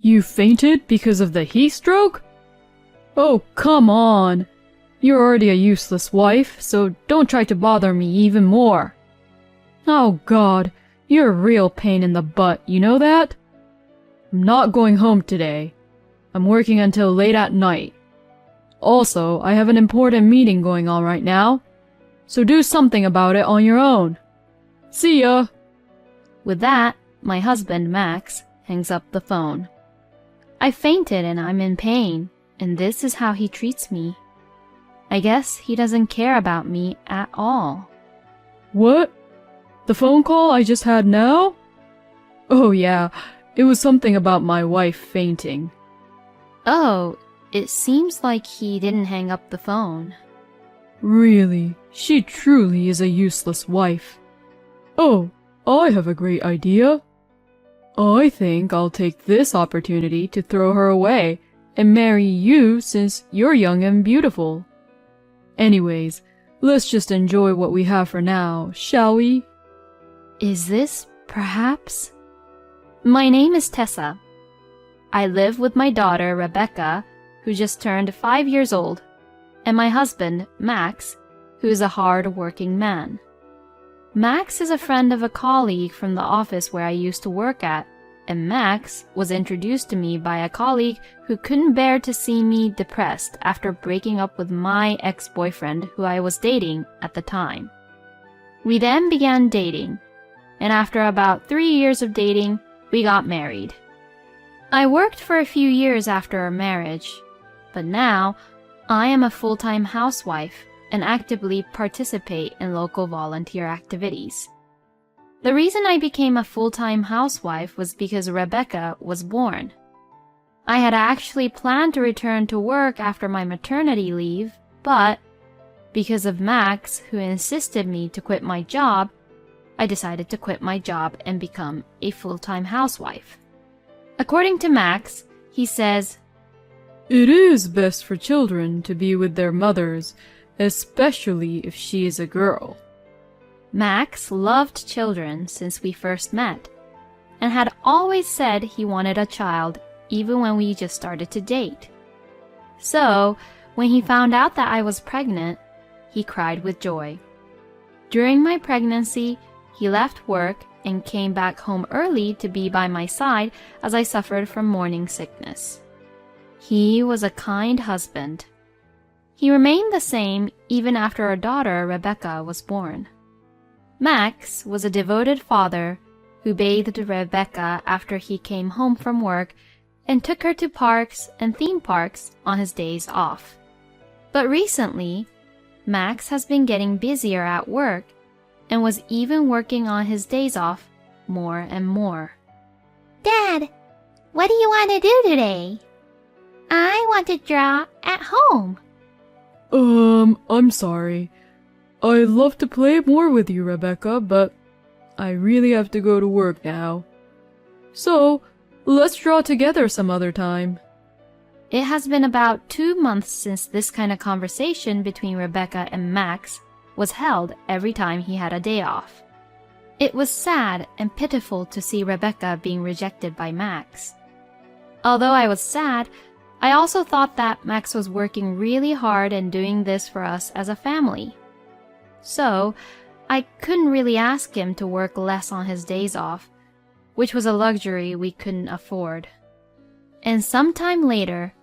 You fainted because of the heat stroke? Oh, come on. You're already a useless wife, so don't try to bother me even more. Oh God, you're a real pain in the butt, you know that? I'm not going home today. I'm working until late at night. Also, I have an important meeting going on right now, so do something about it on your own. See ya! With that, my husband, Max, hangs up the phone. I fainted and I'm in pain, and this is how he treats me. I guess he doesn't care about me at all. What? The phone call I just had now? Oh yeah, it was something about my wife fainting. Oh, it seems like he didn't hang up the phone. Really, she truly is a useless wife. Oh, I have a great idea. I think I'll take this opportunity to throw her away and marry you since you're young and beautiful. Anyways, let's just enjoy what we have for now, shall we? Is this, perhaps? My name is Tessa. I live with my daughter, Rebecca, who just turned 5 years old, and my husband, Max, who is a hard-working man. Max is a friend of a colleague from the office where I used to work at, and Max was introduced to me by a colleague who couldn't bear to see me depressed after breaking up with my ex-boyfriend who I was dating at the time. We then began dating, and after about 3 years of dating, we got married. I worked for a few years after our marriage, but now I am a full-time housewife and actively participate in local volunteer activities. The reason I became a full-time housewife was because Rebecca was born. I had actually planned to return to work after my maternity leave, but because of Max, who insisted me to quit my job, I decided to quit my job and become a full-time housewife. According to Max, he says, It is best for children to be with their mothers, especially if she is a girl. Max loved children since we first met, and had always said he wanted a child even when we just started to date. So, when he found out that I was pregnant, he cried with joy. During my pregnancy, he left work and came back home early to be by my side as I suffered from morning sickness. He was a kind husband. He remained the same even after our daughter, Rebecca, was born. Max was a devoted father who bathed Rebecca after he came home from work and took her to parks and theme parks on his days off. But recently, Max has been getting busier at work and was even working on his days off more and more. Dad, what do you want to do today? I want to draw at home. I'm sorry. I'd love to play more with you, Rebecca, but I really have to go to work now. So, let's draw together some other time. It has been about 2 months since this kind of conversation between Rebecca and Max was held every time he had a day off. It was sad and pitiful to see Rebecca being rejected by Max. Although I was sad, I also thought that Max was working really hard and doing this for us as a family. So, I couldn't really ask him to work less on his days off, which was a luxury we couldn't afford. And sometime later,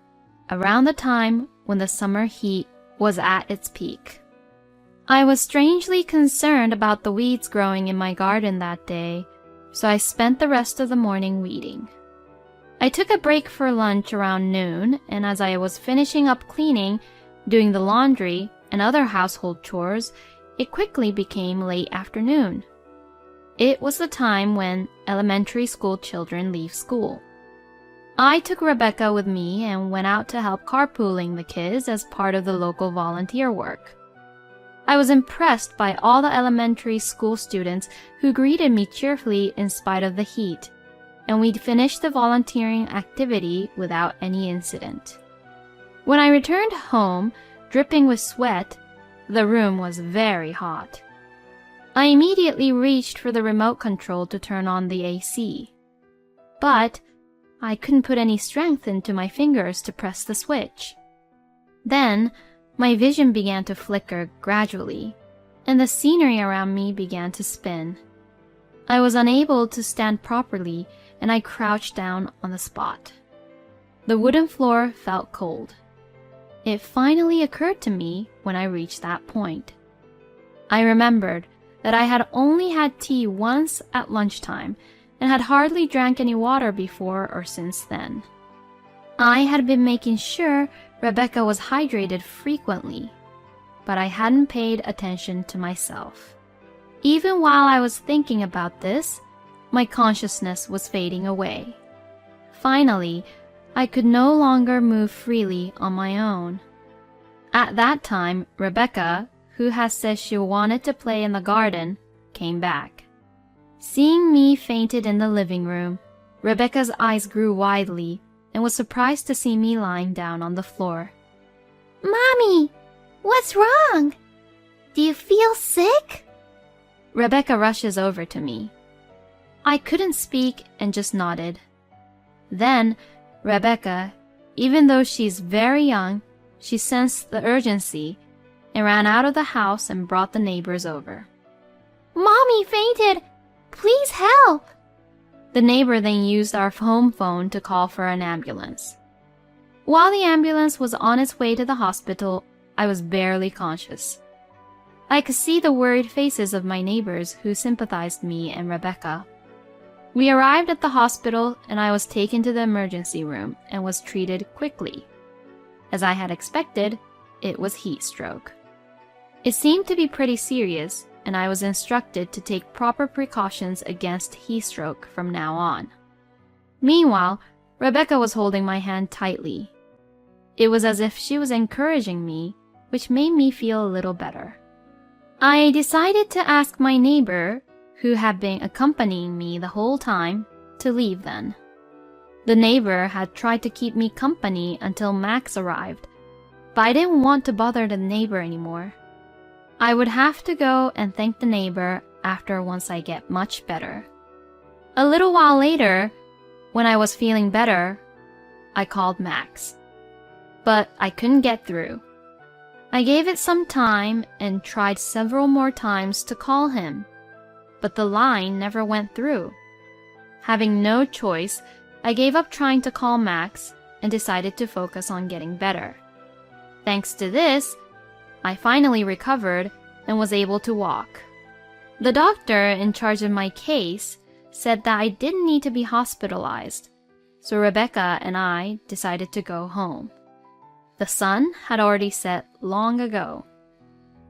around the time when the summer heat was at its peak, I was strangely concerned about the weeds growing in my garden that day, so I spent the rest of the morning weeding. I took a break for lunch around noon, and as I was finishing up cleaning, doing the laundry, and other household chores, it quickly became late afternoon. It was the time when elementary school children leave school. I took Rebecca with me and went out to help carpooling the kids as part of the local volunteer work. I was impressed by all the elementary school students who greeted me cheerfully in spite of the heat, and we finished the volunteering activity without any incident. When I returned home, dripping with sweat, the room was very hot. I immediately reached for the remote control to turn on the AC. But I couldn't put any strength into my fingers to press the switch. Then, my vision began to flicker gradually, and the scenery around me began to spin. I was unable to stand properly, and I crouched down on the spot. The wooden floor felt cold. It finally occurred to me when I reached that point. I remembered that I had only had tea once at lunchtime and had hardly drank any water before or since then. I had been making sure Rebecca was hydrated frequently, but I hadn't paid attention to myself. Even while I was thinking about this, my consciousness was fading away. Finally, I could no longer move freely on my own. At that time, Rebecca, who had said she wanted to play in the garden, came back. Seeing me fainted in the living room, Rebecca's eyes grew widely and was surprised to see me lying down on the floor. Mommy, what's wrong? Do you feel sick? Rebecca rushes over to me. I couldn't speak and just nodded. Then, Rebecca, even though she's very young, she sensed the urgency and ran out of the house and brought the neighbors over. Mommy fainted! Please help! The neighbor then used our home phone to call for an ambulance. While the ambulance was on its way to the hospital, I was barely conscious. I could see the worried faces of my neighbors who sympathized me and Rebecca. We arrived at the hospital and I was taken to the emergency room and was treated quickly. As I had expected, it was heat stroke. It seemed to be pretty serious, and I was instructed to take proper precautions against heat stroke from now on. Meanwhile, Rebecca was holding my hand tightly. It was as if she was encouraging me, which made me feel a little better. I decided to ask my neighbor, who had been accompanying me the whole time, to leave then. The neighbor had tried to keep me company until Max arrived, but I didn't want to bother the neighbor anymore. I would have to go and thank the neighbor after once I get much better. A little while later, when I was feeling better, I called Max. But I couldn't get through. I gave it some time and tried several more times to call him, but the line never went through. Having no choice, I gave up trying to call Max and decided to focus on getting better. Thanks to this, I finally recovered and was able to walk. The doctor in charge of my case said that I didn't need to be hospitalized, so Rebecca and I decided to go home. The sun had already set long ago,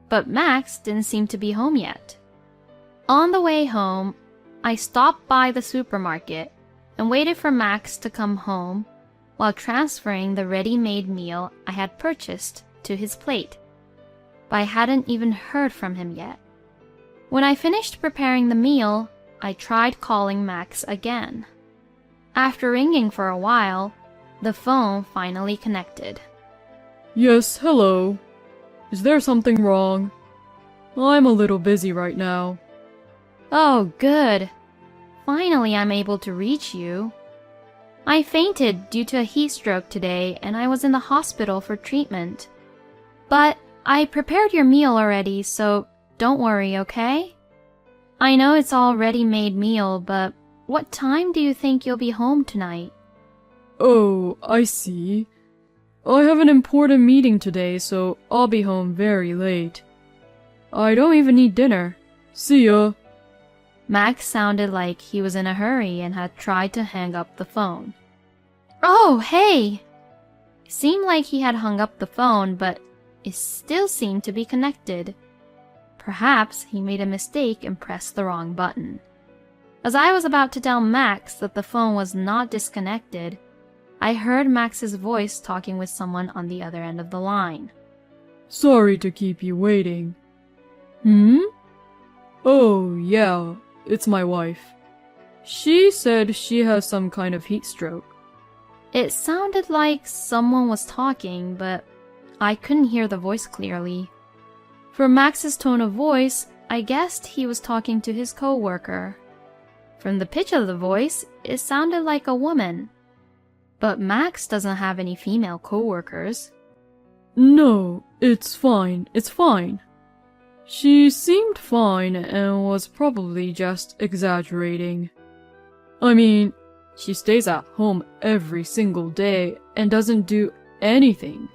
but Max didn't seem to be home yet. On the way home, I stopped by the supermarket and waited for Max to come home while transferring the ready-made meal I had purchased to his plate, but I hadn't even heard from him yet. When I finished preparing the meal, I tried calling Max again. After ringing for a while, the phone finally connected. Yes, hello. Is there something wrong? I'm a little busy right now. Oh, good. Finally, I'm able to reach you. I fainted due to a heat stroke today and I was in the hospital for treatment. But I prepared your meal already, so don't worry, okay? I know it's all ready-made meal, but what time do you think you'll be home tonight? Oh, I see. I have an important meeting today, so I'll be home very late. I don't even need dinner. See ya. Max sounded like he was in a hurry and had tried to hang up the phone. Oh, hey! It seemed like he had hung up the phone, but it still seemed to be connected. Perhaps he made a mistake and pressed the wrong button. As I was about to tell Max that the phone was not disconnected, I heard Max's voice talking with someone on the other end of the line. Sorry to keep you waiting. Oh, yeah, it's my wife. She said she has some kind of heat stroke. It sounded like someone was talking, but I couldn't hear the voice clearly. From Max's tone of voice, I guessed he was talking to his co-worker. From the pitch of the voice, it sounded like a woman. But Max doesn't have any female coworkers. No, it's fine, it's fine. She seemed fine and was probably just exaggerating. I mean, she stays at home every single day and doesn't do anything.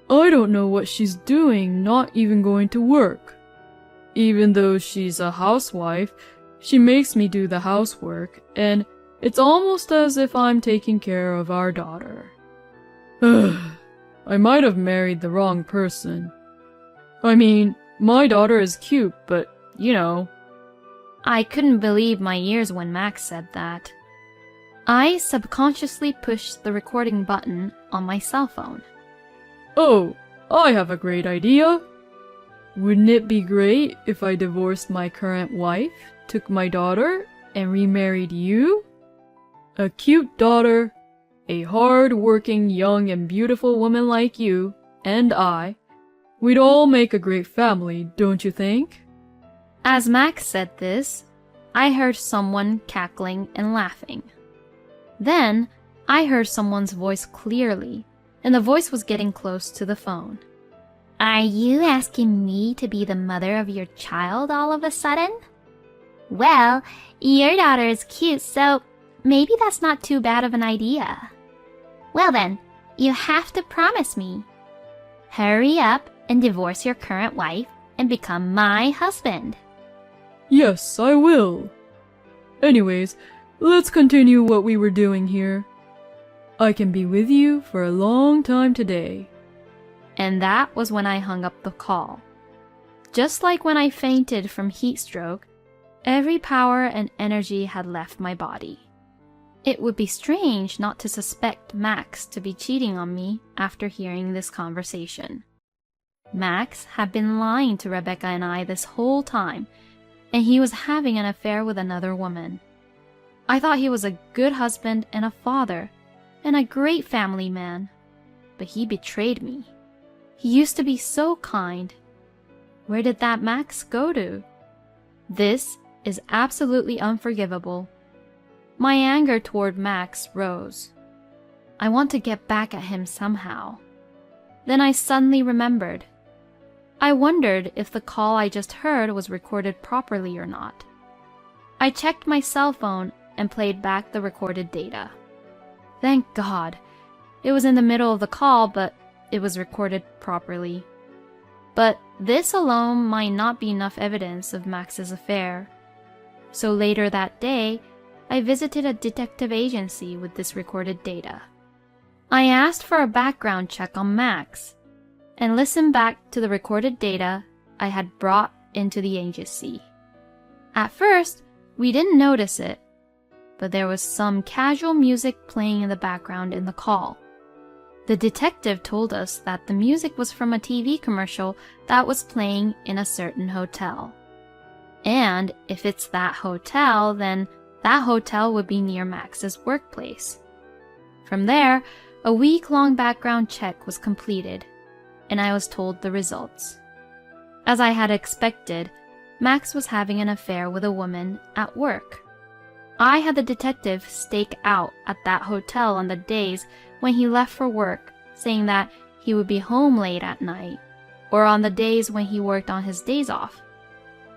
I don't know what she's doing, not even going to work. Even though she's a housewife, she makes me do the housework, and it's almost as if I'm taking care of our daughter. I might have married the wrong person. I mean, my daughter is cute, but, you know. I couldn't believe my ears when Max said that. I subconsciously pushed the recording button on my cell phone. Oh, I have a great idea. Wouldn't it be great if I divorced my current wife, took my daughter, and remarried you? A cute daughter, a hard-working, young and beautiful woman like you, and we'd all make a great family, don't you think? As Max said this, I heard someone cackling and laughing. Then, I heard someone's voice clearly, and the voice was getting close to the phone. Are you asking me to be the mother of your child all of a sudden? Well, your daughter is cute, so maybe that's not too bad of an idea. Well then, you have to promise me. Hurry up and divorce your current wife and become my husband. Yes, I will. Anyways, let's continue what we were doing here. I can be with you for a long time today. And that was when I hung up the call. Just like when I fainted from heat stroke, every power and energy had left my body. It would be strange not to suspect Max to be cheating on me after hearing this conversation. Max had been lying to Rebecca and I this whole time, and he was having an affair with another woman. I thought he was a good husband and a father, and a great family man, but he betrayed me. He used to be so kind. Where did that Max go to? This is absolutely unforgivable. My anger toward Max rose. I want to get back at him somehow. Then I suddenly remembered. I wondered if the call I just heard was recorded properly or not. I checked my cell phone and played back the recorded data. Thank God. It was in the middle of the call, but it was recorded properly. But this alone might not be enough evidence of Max's affair. So later that day, I visited a detective agency with this recorded data. I asked for a background check on Max and listened back to the recorded data I had brought into the agency. At first, we didn't notice it, but there was some casual music playing in the background in the call. The detective told us that the music was from a TV commercial that was playing in a certain hotel. And if it's that hotel, then that hotel would be near Max's workplace. From there, a week-long background check was completed, and I was told the results. As I had expected, Max was having an affair with a woman at work. I had the detective stake out at that hotel on the days when he left for work, saying that he would be home late at night, or on the days when he worked on his days off.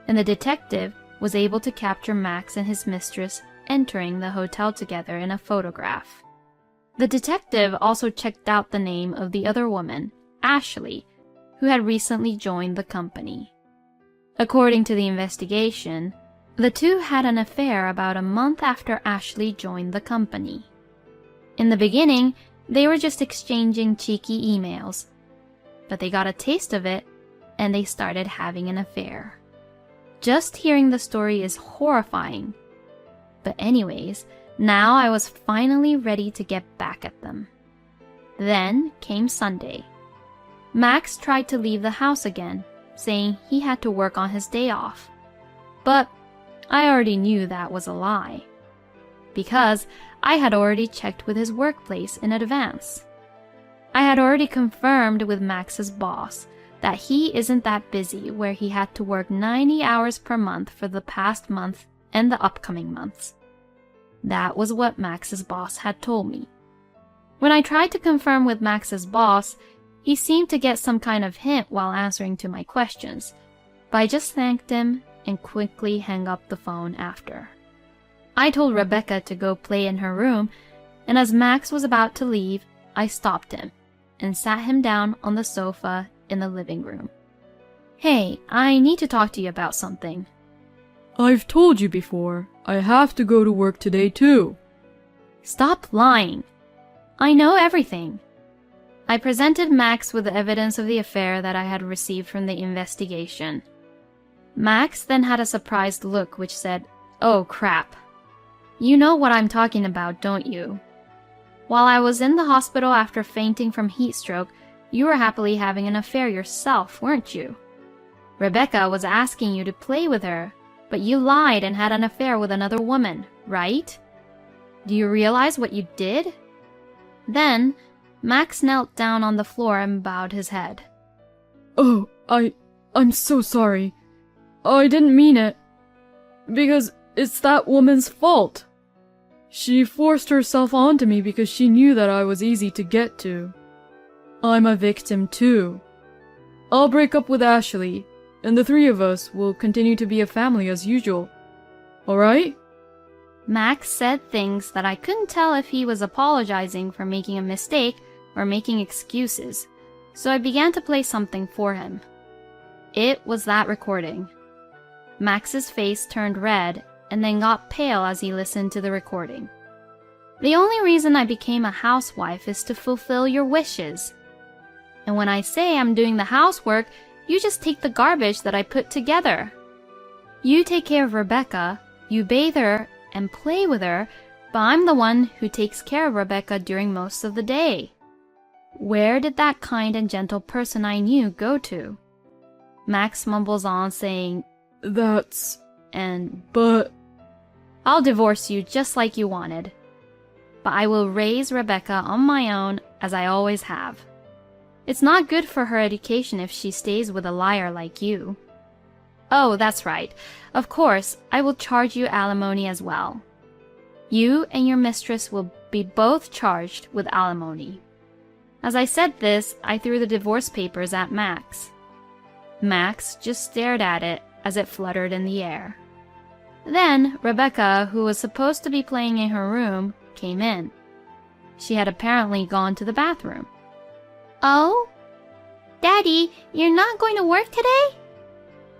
And the detective was able to capture Max and his mistress entering the hotel together in a photograph. The detective also checked out the name of the other woman, Ashley, who had recently joined the company. According to the investigation, the two had an affair about a month after Ashley joined the company. In the beginning, they were just exchanging cheeky emails, but they got a taste of it and they started having an affair. Just hearing the story is horrifying. But anyways, now I was finally ready to get back at them. Then came Sunday. Max tried to leave the house again, saying he had to work on his day off. But I already knew that was a lie, because I had already checked with his workplace in advance. I had already confirmed with Max's boss that he isn't that busy where he had to work 90 hours per month for the past month and the upcoming months. That was what Max's boss had told me. When I tried to confirm with Max's boss, he seemed to get some kind of hint while answering to my questions, but I just thanked him and quickly hung up the phone after. I told Rebecca to go play in her room, and as Max was about to leave, I stopped him and sat him down on the sofa in the living room. Hey, I need to talk to you about something. I've told you before, I have to go to work today too. Stop lying. I know everything. I presented Max with the evidence of the affair that I had received from the investigation. Max then had a surprised look which said, "Oh crap. You know what I'm talking about, don't you? While I was in the hospital after fainting from heat stroke, you were happily having an affair yourself, weren't you? Rebecca was asking you to play with her, but you lied and had an affair with another woman, right? Do you realize what you did?" Then, Max knelt down on the floor and bowed his head. Oh, I'm so sorry. I didn't mean it. Because it's that woman's fault. She forced herself onto me because she knew that I was easy to get to. I'm a victim too. I'll break up with Ashley, and the three of us will continue to be a family as usual. Alright? Max said things that I couldn't tell if he was apologizing for making a mistake or making excuses, so I began to play something for him. It was that recording. Max's face turned red and then got pale as he listened to the recording. The only reason I became a housewife is to fulfill your wishes. And when I say I'm doing the housework, you just take the garbage that I put together. You take care of Rebecca, you bathe her and play with her, but I'm the one who takes care of Rebecca during most of the day. Where did that kind and gentle person I knew go to? Max mumbles on saying, That's... But... I'll divorce you just like you wanted. But I will raise Rebecca on my own as I always have. It's not good for her education if she stays with a liar like you. Oh, that's right. Of course, I will charge you alimony as well. You and your mistress will be both charged with alimony. As I said this, I threw the divorce papers at Max. Max just stared at it as it fluttered in the air. Then, Rebecca, who was supposed to be playing in her room, came in. She had apparently gone to the bathroom. Oh? Daddy, you're not going to work today?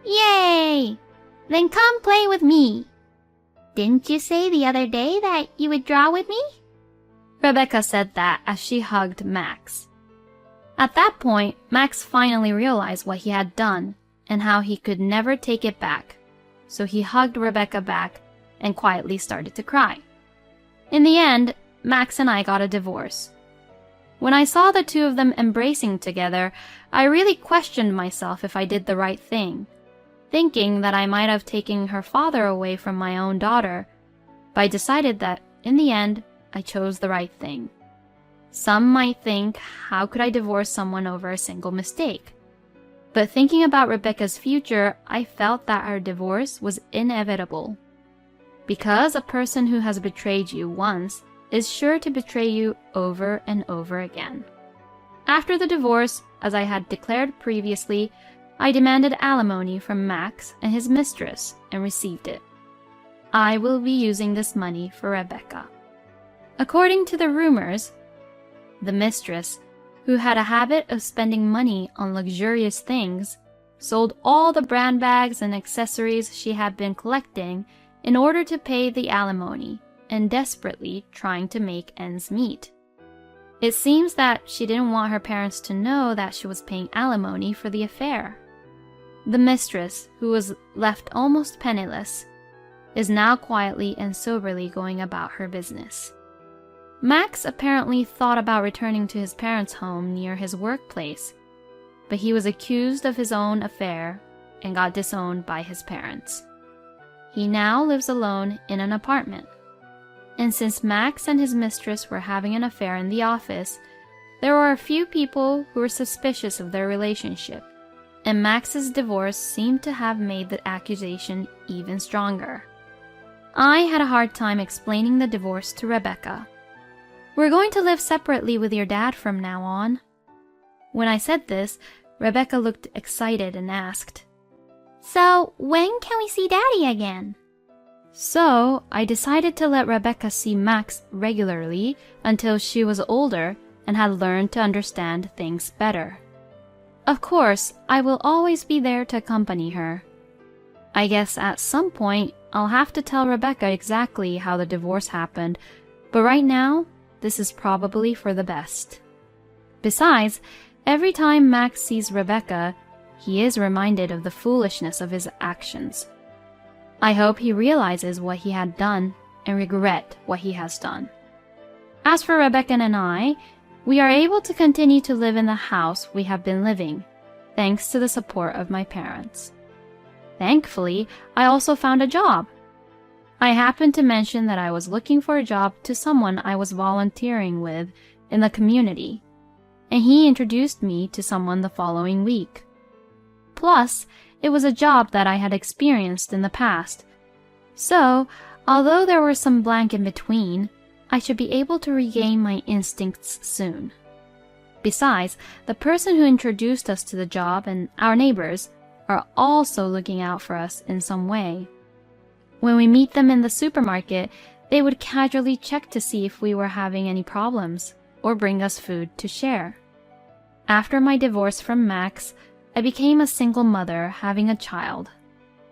Yay! Then come play with me. Didn't you say the other day that you would draw with me? Rebecca said that as she hugged Max. At that point, Max finally realized what he had done and how he could never take it back. So he hugged Rebecca back and quietly started to cry. In the end, Max and I got a divorce. When I saw the two of them embracing together, I really questioned myself if I did the right thing, thinking that I might have taken her father away from my own daughter, but I decided that, in the end, I chose the right thing. Some might think, how could I divorce someone over a single mistake? But thinking about Rebecca's future, I felt that our divorce was inevitable. Because a person who has betrayed you once is sure to betray you over and over again. After the divorce, as I had declared previously, I demanded alimony from Max and his mistress and received it. I will be using this money for Rebecca. According to the rumors, the mistress, who had a habit of spending money on luxurious things, sold all the brand bags and accessories she had been collecting in order to pay the alimony and desperately trying to make ends meet. It seems that she didn't want her parents to know that she was paying alimony for the affair. The mistress, who was left almost penniless, is now quietly and soberly going about her business. Max apparently thought about returning to his parents' home near his workplace, but he was accused of his own affair and got disowned by his parents. He now lives alone in an apartment. And since Max and his mistress were having an affair in the office, there were a few people who were suspicious of their relationship, and Max's divorce seemed to have made the accusation even stronger. I had a hard time explaining the divorce to Rebecca. We're going to live separately with your dad from now on." When I said this, Rebecca looked excited and asked, "So, when can we see Daddy again?" So I decided to let Rebecca see Max regularly until she was older and had learned to understand things better. Of course, I will always be there to accompany her. I guess at some point I'll have to tell Rebecca exactly how the divorce happened, but right now, this is probably for the best. Besides, every time Max sees Rebecca, he is reminded of the foolishness of his actions. I hope he realizes what he had done and regret what he has done. As for Rebecca and I, we are able to continue to live in the house we have been living, thanks to the support of my parents. Thankfully, I also found a job. I happened to mention that I was looking for a job to someone I was volunteering with in the community, and he introduced me to someone the following week. Plus, it was a job that I had experienced in the past. So, although there were some blank in between, I should be able to regain my instincts soon. Besides, the person who introduced us to the job and our neighbors are also looking out for us in some way. When we meet them in the supermarket, they would casually check to see if we were having any problems or bring us food to share. After my divorce from Max, I became a single mother having a child.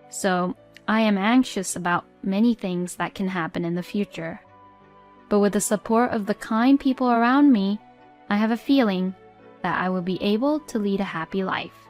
So I am anxious about many things that can happen in the future. But with the support of the kind people around me, I have a feeling that I will be able to lead a happy life.